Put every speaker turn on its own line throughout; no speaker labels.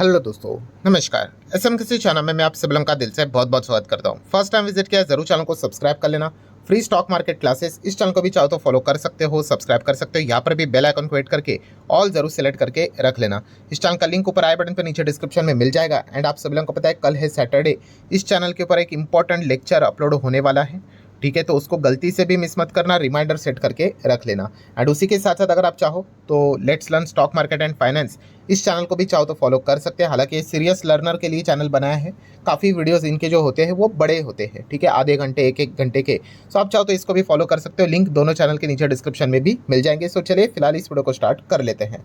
Hello दोस्तों, नमस्कार। SM किसी चैनल में मैं आप सभी लोगों का दिल से बहुत बहुत स्वागत करता हूं। फर्स्ट टाइम विजिट किया जरूर चैनल को सब्सक्राइब कर लेना। फ्री स्टॉक मार्केट क्लासेस इस चैनल को भी चाहो तो फॉलो कर सकते हो, सब्सक्राइब कर सकते हो। यहाँ पर भी बेल आइकन को हिट करके ऑल जरूर सेलेक्ट करके रख लेना। इस चैनल का लिंक ऊपर आई बटन पर नीचे डिस्क्रिप्शन में मिल जाएगा। एंड आप सभी लोगों को पता है कल है सैटरडे, इस चैनल के ऊपर एक इंपॉर्टेंट लेक्चर अपलोड होने वाला है। ठीक है, तो उसको गलती से भी मिस मत करना, रिमाइंडर सेट करके रख लेना। एंड उसी के साथ साथ अगर आप चाहो तो let's learn stock market and finance इस चैनल को भी चाहो तो फॉलो कर सकते हैं। हालांकि ये सीरियस लर्नर के लिए चैनल बनाया है। काफ़ी वीडियोस इनके जो होते हैं वो बड़े होते हैं, ठीक है, आधे घंटे एक एक घंटे के। सो आप चाहो तो इसको भी फॉलो कर सकते हो। लिंक दोनों चैनल के नीचे डिस्क्रिप्शन में भी मिल जाएंगे। सो चलिए फिलहाल इस वीडियो को स्टार्ट कर लेते हैं।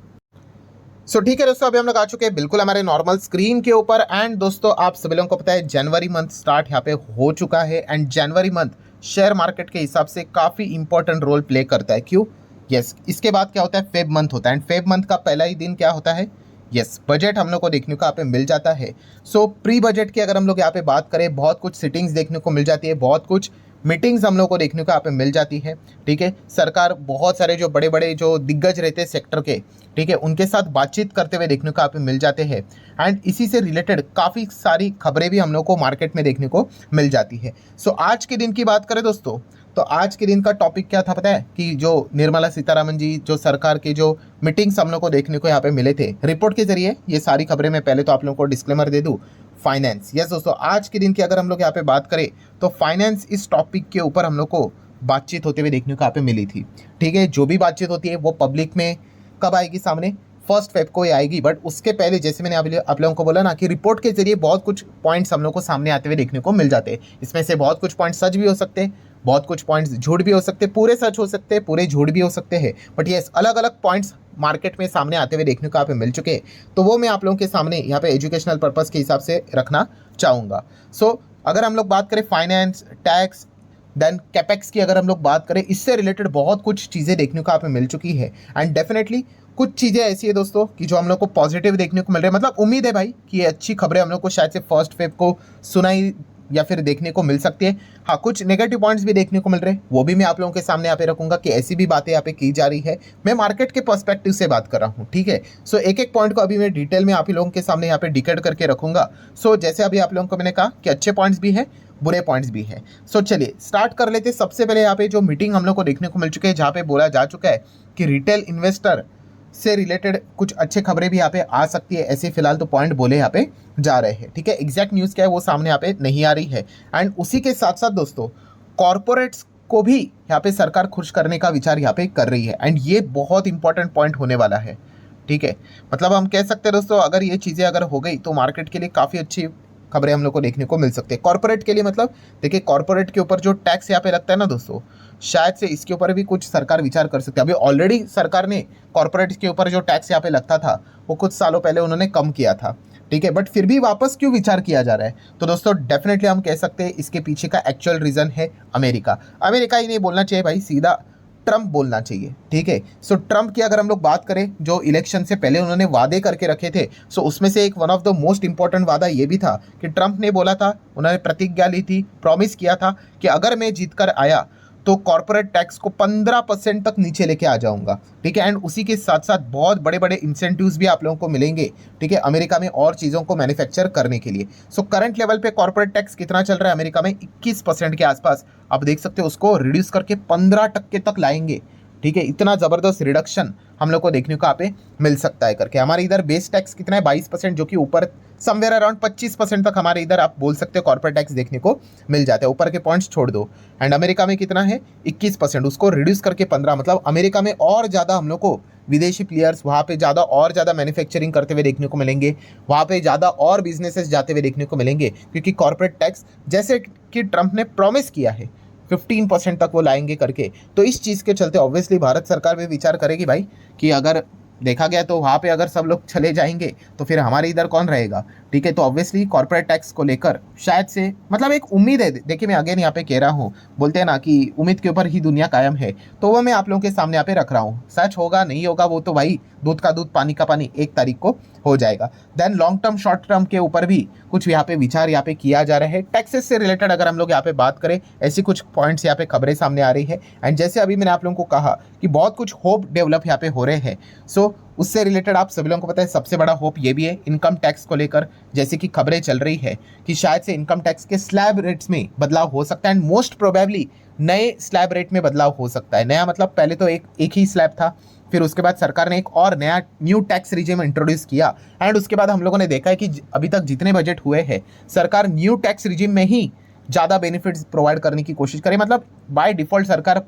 ठीक है दोस्तों, अभी हम लोग आ चुके हैं बिल्कुल हमारे नॉर्मल स्क्रीन के ऊपर। एंड दोस्तों आप सभी लोगों को पता है जनवरी मंथ स्टार्ट यहाँ पे हो चुका है। And January month share market के हिसाब से काफ़ी इंपॉर्टेंट रोल प्ले करता है। क्यों? यस, इसके बाद क्या होता है, फेब मंथ होता है। एंड फेब मंथ का पहला ही दिन क्या होता है, यस, बजट हम लोग को देखने को यहाँ पे मिल जाता है। सो प्री बजट की अगर हम लोग यहाँ पे बात करें, बहुत कुछ सिटिंग्स देखने को मिल जाती है, बहुत कुछ मीटिंग्स हम लोग को देखने को यहाँ पे मिल जाती है। ठीक है, सरकार बहुत सारे जो बड़े बड़े जो दिग्गज रहते हैं सेक्टर के, ठीक है, उनके साथ बातचीत करते हुए देखने को यहाँ पे मिल जाते हैं। एंड इसी से रिलेटेड काफ़ी सारी खबरें भी हम लोग को मार्केट में देखने को मिल जाती है। सो आज के दिन की बात करें दोस्तों, तो आज के दिन का टॉपिक क्या था पता है, कि जो निर्मला सीतारामन जी जो सरकार के जो मीटिंग्स हम लोग को देखने को यहाँ पे मिले थे रिपोर्ट के जरिए, ये सारी खबरें मैं पहले तो आप लोगों को डिस्क्लेमर दे दूँ। फाइनेंस, यस दोस्तों, आज के दिन की अगर हम लोग यहाँ पे बात करें तो फाइनेंस इस टॉपिक के ऊपर हम लोग को बातचीत होते हुए देखने को यहाँ पे मिली थी। ठीक है, जो भी बातचीत होती है वो पब्लिक में कब आएगी सामने, 1 फेब को ही आएगी। बट उसके पहले जैसे मैंने आप लोगों को बोला ना कि रिपोर्ट के जरिए बहुत कुछ पॉइंट्स हम लोग को सामने आते हुए देखने को मिल जाते हैं। इसमें से बहुत कुछ पॉइंट्स सच भी हो सकते हैं, बहुत कुछ पॉइंट्स झूठ भी हो सकते हैं, पूरे सच हो सकते हैं, पूरे झूठ भी हो सकते हैं। बट ये अलग अलग पॉइंट्स मार्केट में सामने आते हुए देखने को यहाँ पे मिल चुके हैं। तो वो मैं आप लोगों के सामने यहाँ पे एजुकेशनल पर्पस के हिसाब से रखना चाहूँगा। अगर हम लोग बात करें फाइनेंस, टैक्स, देन कैपेक्स की अगर हम लोग बात करें, इससे रिलेटेड बहुत कुछ चीज़ें देखने को यहाँ पे मिल चुकी है। एंड डेफिनेटली कुछ चीज़ें ऐसी है दोस्तों कि जो हम लोग को पॉजिटिव देखने को मिल रही है। मतलब उम्मीद है भाई कि ये अच्छी खबरें हम लोग को शायद से 1 फेब को सुनाई या फिर देखने को मिल सकती है। हाँ, कुछ नेगेटिव पॉइंट्स भी देखने को मिल रहे हैं, वो भी मैं आप लोगों के सामने यहाँ पे रखूंगा कि ऐसी भी बातें यहाँ पे की जा रही है। मैं मार्केट के पर्सपेक्टिव से बात कर रहा हूँ। ठीक है, एक एक पॉइंट को अभी मैं डिटेल में आप लोगों के सामने यहाँ पे डिकेड करके रखूंगा। जैसे अभी आप लोगों को मैंने कहा कि अच्छे पॉइंट्स भी है, बुरे पॉइंट्स भी है। चलिए स्टार्ट कर लेते हैं। सबसे पहले यहाँ पे जो मीटिंग हम लोग को देखने को मिल चुके हैं, जहाँ पे बोला जा चुका है कि रिटेल इन्वेस्टर से रिलेटेड कुछ अच्छे खबरें भी यहाँ पे आ सकती है, ऐसे फिलहाल तो पॉइंट बोले यहाँ पे जा रहे हैं। ठीक है, एग्जैक्ट न्यूज़ क्या है वो सामने यहाँ पे नहीं आ रही है। एंड उसी के साथ साथ दोस्तों कॉरपोरेट्स को भी यहाँ पे सरकार खुश करने का विचार यहाँ पे कर रही है। एंड ये बहुत इंपॉर्टेंट पॉइंट होने वाला है। ठीक है, मतलब हम कह सकते हैं दोस्तों, अगर ये चीज़ें अगर हो गई तो मार्केट के लिए काफ़ी अच्छी खबरें हम लोग को देखने को मिल सकती है। कॉर्पोरेट के लिए मतलब देखिए, कॉर्पोरेट के ऊपर जो टैक्स यहाँ पे लगता है ना दोस्तों, शायद से इसके ऊपर भी कुछ सरकार विचार कर सकती है। अभी ऑलरेडी सरकार ने कॉर्पोरेट के ऊपर जो टैक्स यहाँ पे लगता था वो कुछ सालों पहले उन्होंने कम किया था। ठीक है, बट फिर भी वापस क्यों विचार किया जा रहा है? तो दोस्तों डेफिनेटली हम कह सकते हैं इसके पीछे का एक्चुअल रीज़न है अमेरिका। अमेरिका ही नहीं बोलना चाहिए भाई, सीधा ट्रम्प बोलना चाहिए। ठीक है, ट्रम्प की अगर हम लोग बात करें, जो इलेक्शन से पहले उन्होंने वादे करके रखे थे, उसमें से एक one of the most important वादा ये भी था कि ट्रम्प ने बोला था, उन्होंने प्रतिज्ञा ली थी, प्रॉमिस किया था कि अगर मैं जीतकर आया तो कॉर्पोरेट टैक्स को 15% तक नीचे लेके आ जाऊंगा। ठीक है, एंड उसी के साथ साथ बहुत बड़े बड़े इंसेंटिव्स भी आप लोगों को मिलेंगे। ठीक है, अमेरिका में और चीज़ों को मैन्युफैक्चर करने के लिए। करंट लेवल पे कॉर्पोरेट टैक्स कितना चल रहा है अमेरिका में, 21% के आसपास। आप देख सकते हो, उसको रिड्यूस करके 15% तक लाएंगे। ठीक है, इतना ज़बरदस्त रिडक्शन हम लोग को देखने को यहाँ पे मिल सकता है करके। हमारे इधर बेस टैक्स कितना है, 22%, जो कि ऊपर समवेयर अराउंड 25% तक हमारे इधर आप बोल सकते हो कॉर्पोरेट टैक्स देखने को मिल जाता है। ऊपर के पॉइंट्स छोड़ दो। एंड अमेरिका में कितना है, 21%, उसको रिड्यूस करके 15। मतलब अमेरिका में और ज़्यादा हम लोग को विदेशी प्लेयर्स वहाँ पे ज़्यादा और ज़्यादा मैन्युफैक्चरिंग करते हुए देखने को मिलेंगे, वहाँ पे ज़्यादा और बिजनेसेस जाते हुए देखने को मिलेंगे, क्योंकि कॉर्पोरेट टैक्स जैसे कि ट्रम्प ने प्रॉमिस किया है 15% तक वो लाएंगे करके। तो इस चीज़ के चलते ऑब्वियसली भारत सरकार भी विचार करेगी भाई कि अगर देखा गया तो वहाँ पे अगर सब लोग चले जाएंगे तो फिर हमारे इधर कौन रहेगा। ठीक है, तो ऑब्वियसली कॉर्पोरेट टैक्स को लेकर शायद से मतलब एक उम्मीद है। देखिए, मैं अगेन यहाँ पे कह रहा हूँ, बोलते हैं ना कि उम्मीद के ऊपर ही दुनिया कायम है, तो वो मैं आप लोगों के सामने यहाँ पे रख रहा हूँ। सच होगा नहीं होगा वो तो भाई दूध का दूध पानी का पानी 1 तारीख को हो जाएगा। Then long term short term के ऊपर भी कुछ यहाँ पे विचार यहाँ पे किया जा रहा है। टैक्सेस से रिलेटेड अगर हम लोग यहाँ पे बात करें, ऐसी कुछ पॉइंट्स यहाँ पे खबरें सामने आ रही है। एंड जैसे अभी मैंने आप लोगों को कहा कि बहुत कुछ होप डेवलप यहाँ पे हो रहे हैं। तो उससे रिलेटेड आप सभी लोगों को पता है सबसे बड़ा होप ये भी है इनकम टैक्स को लेकर, जैसे कि खबरें चल रही है कि शायद से इनकम टैक्स के स्लैब रेट्स में बदलाव हो सकता है एंड मोस्ट प्रोबेबली नए स्लैब रेट में बदलाव हो सकता है। नया मतलब पहले तो एक ही स्लैब था, फिर उसके बाद सरकार ने एक और नया न्यू टैक्स रिजिम इंट्रोड्यूस किया एंड उसके बाद हम लोगों ने देखा है कि अभी तक जितने बजट हुए हैं सरकार न्यू टैक्स रिजिम में ही ज़्यादा बेनिफिट्स प्रोवाइड करने की कोशिश करे। मतलब बाय डिफ़ॉल्ट सरकार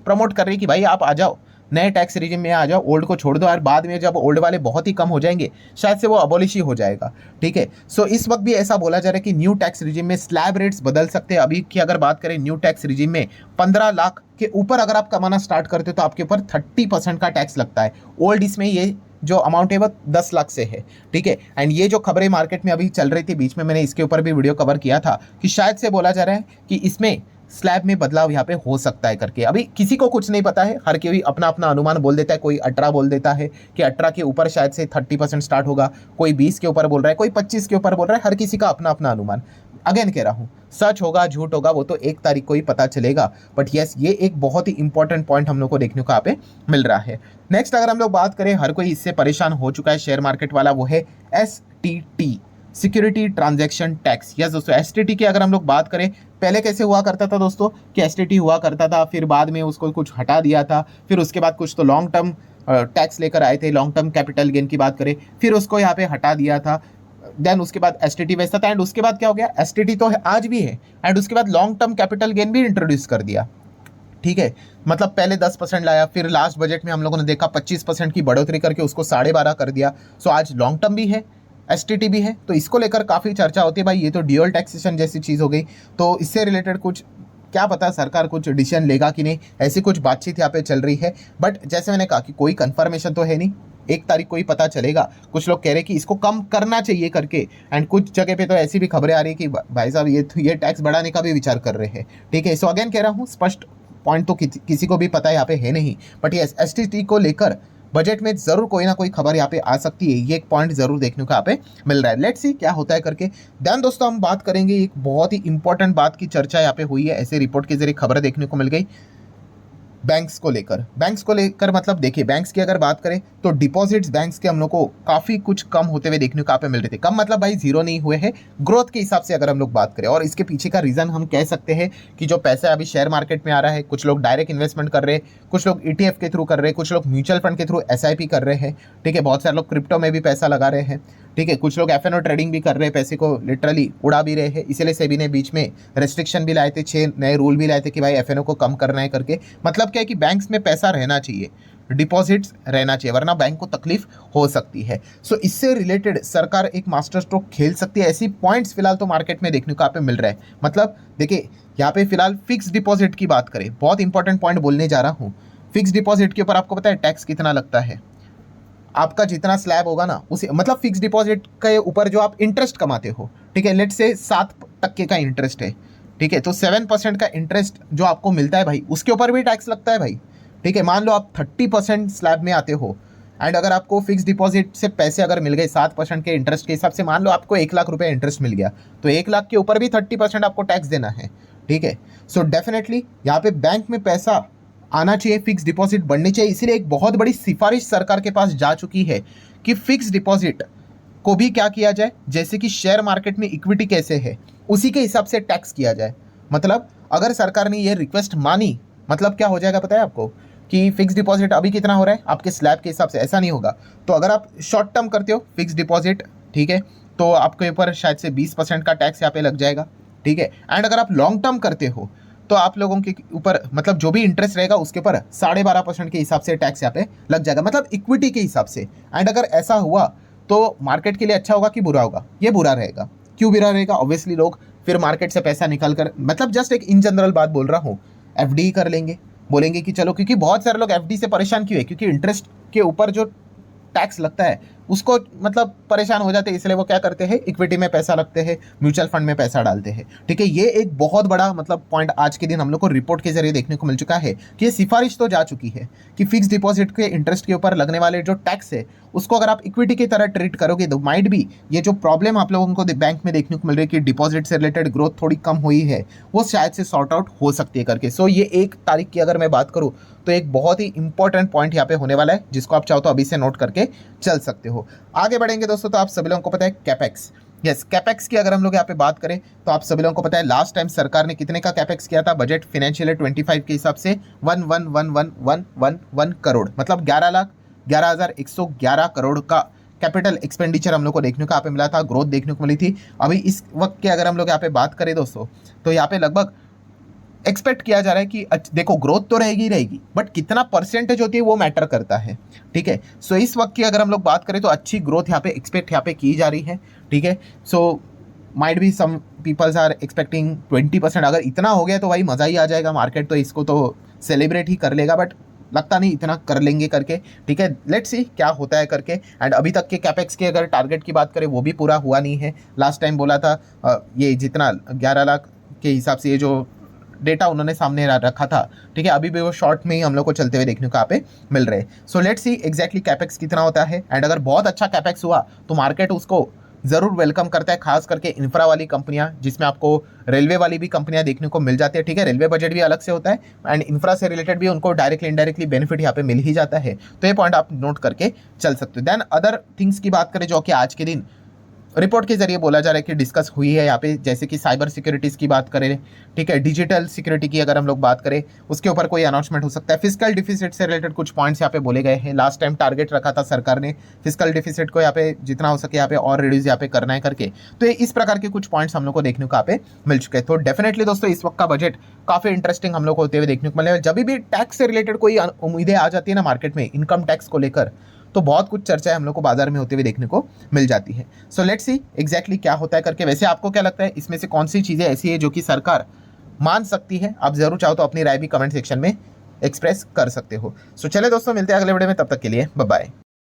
प्रमोट कर रही है कि भाई आप आ जाओ नए टैक्स रिजिम में आ जाओ, ओल्ड को छोड़ दो और बाद में जब ओल्ड वाले बहुत ही कम हो जाएंगे शायद से वो अबॉलिश ही हो जाएगा। ठीक है, सो इस वक्त भी ऐसा बोला जा रहा है कि न्यू टैक्स रिजिम में स्लैब रेट्स बदल सकते हैं। अभी की अगर बात करें न्यू टैक्स रिजिम में 15 लाख के ऊपर अगर आप कमाना स्टार्ट करते हो तो आपके ऊपर 30% का टैक्स लगता है। ओल्ड इसमें ये जो अमाउंट है वो 10 लाख से है। ठीक है, एंड ये जो खबरें मार्केट में अभी चल रही थी बीच में मैंने इसके ऊपर भी वीडियो कवर किया था कि शायद से बोला जा रहा है कि इसमें स्लैब में बदलाव यहाँ पे हो सकता है करके। अभी किसी को कुछ नहीं पता है, हर कोई अपना अपना अनुमान बोल देता है। कोई 18 बोल देता है कि 18 के ऊपर शायद से 30% स्टार्ट होगा, कोई 20 के ऊपर बोल रहा है, कोई 25 के ऊपर बोल रहा है। हर किसी का अपना अपना अनुमान। अगेन कह रहा हूँ सच होगा झूठ होगा वो तो 1 तारीख को ही पता चलेगा, बट यस ये एक बहुत ही इंपॉर्टेंट पॉइंट हम लोग को देखने को यहाँ पे मिल रहा है। नेक्स्ट अगर हम लोग बात करें, हर कोई इससे परेशान हो चुका है शेयर मार्केट वाला, वो है STT, security transaction tax. Yes दोस्तों, STT की अगर हम लोग बात करें, पहले कैसे हुआ करता था दोस्तों कि STT हुआ करता था, फिर बाद में उसको कुछ हटा दिया था, फिर उसके बाद कुछ तो लॉन्ग टर्म टैक्स लेकर आए थे, लॉन्ग टर्म कैपिटल गेन की बात करें, फिर उसको यहाँ पे हटा दिया था। देन उसके बाद STT वैसा था एंड उसके बाद क्या हो गया, STT तो आज भी है एंड उसके बाद लॉन्ग टर्म कैपिटल गेन भी इंट्रोड्यूस कर दिया। ठीक है, मतलब पहले 10% लाया, फिर लास्ट बजट में हम लोगों ने देखा 25% की बढ़ोतरी करके उसको 12.5 कर दिया। सो आज लॉन्ग टर्म भी है, STT भी है, तो इसको लेकर काफ़ी चर्चा होती है भाई ये तो ड्यूअल टैक्सेशन जैसी चीज़ हो गई। तो इससे रिलेटेड कुछ क्या पता सरकार कुछ डिसीजन लेगा कि नहीं, ऐसी कुछ बातचीत यहाँ पे चल रही है। बट जैसे मैंने कहा कि कोई कंफर्मेशन तो है नहीं, 1 तारीख को ही पता चलेगा। कुछ लोग कह रहे हैं कि इसको कम करना चाहिए करके एंड कुछ जगह पे तो ऐसी भी खबरें आ रही है कि भाई साहब ये टैक्स बढ़ाने का भी विचार कर रहे हैं। ठीक है, सो अगेन कह रहा हूँ स्पष्ट पॉइंट तो किसी को भी पता है यहाँ पे है नहीं, बट ये STT को लेकर बजट में जरूर कोई ना कोई खबर यहाँ पे आ सकती है। ये एक पॉइंट जरूर देखने को यहाँ पे मिल रहा है। लेट्स सी क्या होता है करके। देन दोस्तों हम बात करेंगे एक बहुत ही इंपॉर्टेंट बात की चर्चा यहाँ पे हुई है, ऐसे रिपोर्ट के जरिए खबर देखने को मिल गई बैंक्स को लेकर मतलब देखिए बैंक्स की अगर बात करें तो डिपॉजिट्स बैंक्स के हम लोग को काफ़ी कुछ कम होते हुए देखने को यहाँ पे मिल रहे थे। कम मतलब भाई जीरो नहीं हुए हैं, ग्रोथ के हिसाब से अगर हम लोग बात करें। और इसके पीछे का रीज़न हम कह सकते हैं कि जो पैसा अभी शेयर मार्केट में आ रहा है, कुछ लोग डायरेक्ट इन्वेस्टमेंट कर रहे हैं, कुछ लोग ETF के थ्रू कर रहे हैं, कुछ लोग म्यूचुअल फंड के थ्रू SIP कर रहे हैं। ठीक है, बहुत सारे लोग क्रिप्टो में भी पैसा लगा रहे हैं। ठीक है, कुछ लोग FNO ट्रेडिंग भी कर रहे हैं, पैसे को लिटरली उड़ा भी रहे हैं। इसीलिए सेबी ने बीच में रेस्ट्रिक्शन भी लाए थे, 6 नए रूल भी लाए थे कि भाई FNO को कम करना है करके। मतलब क्या है कि बैंक्स में पैसा रहना चाहिए, डिपॉजिट्स रहना चाहिए, वरना बैंक को तकलीफ हो सकती है। सो इससे रिलेटेड सरकार एक मास्टर स्ट्रोक खेल सकती है। ऐसी पॉइंट्स फिलहाल तो मार्केट में देखने को यहाँ पे मिल रहा है। मतलब देखिए यहाँ पे फिलहाल फिक्स डिपॉजिट की बात करें, बहुत इंपॉर्टेंट पॉइंट बोलने जा रहा हूँ। फिक्स डिपॉजिट के ऊपर आपको पता है टैक्स कितना लगता है? आपका जितना स्लैब होगा ना उसे मतलब फिक्स डिपॉजिट के ऊपर जो आप इंटरेस्ट कमाते हो, ठीक है, लेट से 7% का इंटरेस्ट है। ठीक है, तो 7% का इंटरेस्ट जो आपको मिलता है भाई उसके ऊपर भी टैक्स लगता है भाई। ठीक है, मान लो आप 30% स्लैब में आते हो एंड अगर आपको फिक्स डिपॉजिट से पैसे अगर मिल गए 7% के इंटरेस्ट के हिसाब से, मान लो आपको 1 लाख रुपए इंटरेस्ट मिल गया, तो 1 लाख के ऊपर भी 30% आपको टैक्स देना है। ठीक है, सो डेफिनेटली यहाँ पे बैंक में पैसा आना चाहिए, फिक्स डिपॉजिट बढ़नी चाहिए। इसीलिए एक बहुत बड़ी सिफारिश सरकार के पास जा चुकी है कि फिक्स डिपॉजिट को भी क्या किया जाए, जैसे कि शेयर मार्केट में इक्विटी कैसे है उसी के हिसाब से टैक्स किया जाए। मतलब अगर सरकार ने ये रिक्वेस्ट मानी, मतलब क्या हो जाएगा पता है आपको कि फिक्स डिपॉजिट अभी कितना हो रहा है आपके स्लैब के हिसाब से, ऐसा नहीं होगा। तो अगर आप शॉर्ट टर्म करते हो फिक्स डिपॉजिट, ठीक है, तो आपके ऊपर शायद से 20% का टैक्स यहाँ पे लग जाएगा। ठीक है, एंड अगर आप लॉन्ग टर्म करते हो तो आप लोगों के ऊपर मतलब जो भी इंटरेस्ट रहेगा उसके ऊपर 12.5% के हिसाब से टैक्स यहाँ पे लग जाएगा, मतलब इक्विटी के हिसाब से। एंड अगर ऐसा हुआ तो मार्केट के लिए अच्छा होगा कि बुरा होगा? ये बुरा रहेगा। क्यों बुरा रहेगा? ऑब्वियसली लोग फिर मार्केट से पैसा निकाल कर, मतलब जस्ट एक इन जनरल बात बोल रहा हूँ, FD कर लेंगे, बोलेंगे कि चलो, क्योंकि बहुत सारे लोग FD से परेशान क्यों है, क्योंकि इंटरेस्ट के ऊपर जो टैक्स लगता है उसको मतलब परेशान हो जाते हैं, इसलिए वो क्या करते हैं, इक्विटी में पैसा रखते हैं, म्यूचुअल फंड में पैसा डालते हैं। ठीक है, ये एक बहुत बड़ा मतलब पॉइंट आज के दिन हम लोग को रिपोर्ट के जरिए देखने को मिल चुका है कि ये सिफारिश तो जा चुकी है कि फिक्स डिपॉजिट के इंटरेस्ट के ऊपर लगने वाले जो टैक्स है उसको अगर आप इक्विटी की तरह ट्रीट करोगे तो माइट भी ये जो प्रॉब्लम आप लोगों को बैंक में देखने को मिल रही है कि डिपॉजिट से रिलेटेड ग्रोथ थोड़ी कम हुई है, वो शायद से सॉर्ट आउट हो सकती है करके। सो ये 1 तारीख की अगर मैं बात करूँ तो एक बहुत ही इंपॉर्टेंट पॉइंट यहाँ पे होने वाला है, जिसको आप चाहो तो अभी से नोट करके चल सकते हो। आगे बढ़ेंगे दोस्तों, तो आप सभी लोगों को पता है कैपेक्स, यस कैपेक्स की अगर हम लोग यहाँ पे बात करें तो आप सभी लोगों को पता है लास्ट टाइम सरकार ने कितने का कैपेक्स किया था बजट फाइनेंशियल ईयर 25 के हिसाब से 111111 करोड़, मतलब 11,11,111 करोड़ का कैपिटल एक्सपेंडिचर हम लोग को देखने को यहाँ पे मिला था, ग्रोथ देखने को मिली थी। अभी इस वक्त की अगर हम लोग यहाँ पे बात करें दोस्तों तो यहाँ पे लगभग एक्सपेक्ट किया जा रहा है कि देखो ग्रोथ तो रहेगी ही रहेगी, बट कितना परसेंटेज होती है वो मैटर करता है। ठीक है, सो इस वक्त की अगर हम लोग बात करें तो अच्छी ग्रोथ यहाँ पे एक्सपेक्ट यहाँ पे की जा रही है। ठीक है, so might be some peoples are expecting 20%, अगर इतना हो गया तो भाई मज़ा ही आ जाएगा, मार्केट तो इसको तो सेलिब्रेट ही कर लेगा, बट लगता नहीं इतना कर लेंगे करके। ठीक है, लेट्स सी क्या होता है करके। एंड अभी तक के कैपेक्स के अगर टारगेट की बात करें वो भी पूरा हुआ नहीं है। लास्ट टाइम बोला था ये जितना 11 लाख के हिसाब से ये जो डेटा उन्होंने सामने रखा था, ठीक है, अभी भी वो शॉर्ट में ही हम लोग को चलते हुए देखने को यहाँ पे मिल रहे हैं। So let's see exactly capex कितना होता है, एंड अगर बहुत अच्छा कैपेक्स हुआ तो मार्केट उसको ज़रूर वेलकम करता है, खास करके इंफ्रा वाली कंपनियां, जिसमें आपको रेलवे वाली भी कंपनियां देखने को मिल जाती है। ठीक है, रेलवे बजट भी अलग से होता है एंड इंफ्रा से रिलेटेड भी उनको डायरेक्टली इनडायरेक्टली बेनिफिट यहाँ पे मिल ही जाता है, तो ये पॉइंट आप नोट करके चल सकते हो। देन अदर थिंग्स की बात करें जो कि आज के दिन रिपोर्ट के जरिए बोला जा रहा है कि डिस्कस हुई है यहाँ पे, जैसे कि साइबर सिक्योरिटीज़ की बात करें, ठीक है, डिजिटल सिक्योरिटी की अगर हम लोग बात करें उसके ऊपर कोई अनाउंसमेंट हो सकता है। फिस्कल डिफिसिट से रिलेटेड कुछ पॉइंट्स यहाँ पे बोले गए हैं। लास्ट टाइम टारगेट रखा था सरकार ने फिस्कल डिफिसिट को यहाँ पे जितना हो सके यहाँ पे और रिड्यूस यहाँ पे करना है करके, तो इस प्रकार के कुछ पॉइंट्स हम लोग को देखने को यहाँ पे मिल चुके हैं। तो डेफिनेटली दोस्तों इस वक्त का बजट काफ़ी इंटरेस्टिंग हम लोग को होते हुए देखने को मिलेगा। जब भी टैक्स से रिलेटेड कोई उम्मीदें आ जाती है ना मार्केट में इनकम टैक्स को लेकर, तो बहुत कुछ चर्चा हम लोग को बाजार में होते हुए देखने को मिल जाती है। सो लेट्स सी एग्जैक्टली क्या होता है करके। वैसे आपको क्या लगता है इसमें से कौन सी चीज़ें ऐसी है जो कि सरकार मान सकती है? आप जरूर चाहो तो अपनी राय भी कमेंट सेक्शन में एक्सप्रेस कर सकते हो। सो चले दोस्तों, मिलते हैं अगले वीडियो में, तब तक के लिए बाय बाय।